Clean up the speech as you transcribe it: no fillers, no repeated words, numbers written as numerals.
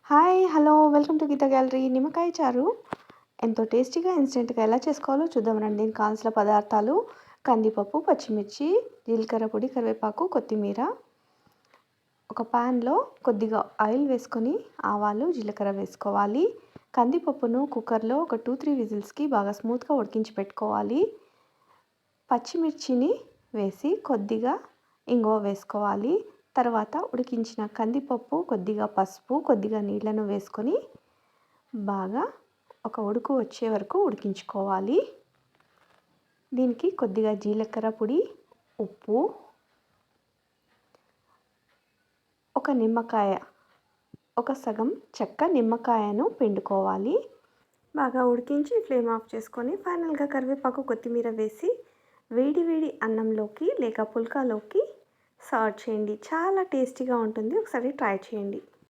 Hi! Hello! Welcome to Geetha gallery. నిమ్మకాయ చారు ఎంతో టేస్టీగా, ఇన్‌స్టెంట్‌గా ఎలా చేసుకోవాలో చూద్దాం రండి. దీనికి కావాల్సిన పదార్థాలు: కందిపప్పు, పచ్చిమిర్చి, జీలకర్ర పొడి, కరివేపాకు, కొత్తిమీర. ఒక పాన్‌లో కొద్దిగా ఆయిల్ వేసుకొని ఆవాలు, జీలకర్ర వేసుకోవాలి. కందిపప్పును కుక్కర్‌లో ఒక 2, 3 విజిల్స్‌కి బాగా స్మూత్‌గా ఉడికించి పెట్టుకోవాలి. పచ్చిమిర్చిని వేసి కొద్దిగా ఇంగువ వేసుకోవాలి. తర్వాత ఉడికించిన కందిపప్పు, కొద్దిగా పసుపు, కొద్దిగా నీళ్ళను వేసుకొని బాగా ఒక ఉడుకు వచ్చే వరకు ఉడికించుకోవాలి. దీనికి కొద్దిగా జీలకర్ర పొడి, ఉప్పు, ఒక నిమ్మకాయ, ఒక సగం చెక్క నిమ్మకాయను పిండుకోవాలి. బాగా ఉడికించి ఫ్లేమ్ ఆఫ్ చేసుకొని ఫైనల్గా కరివేపాకు, కొత్తిమీర వేసి వేడి వేడి అన్నంలోకి లేక పుల్కాలోకి సర్వ్ చేయండి. చాలా టేస్టీగా ఉంటుంది. ఒకసారి ట్రై చేయండి.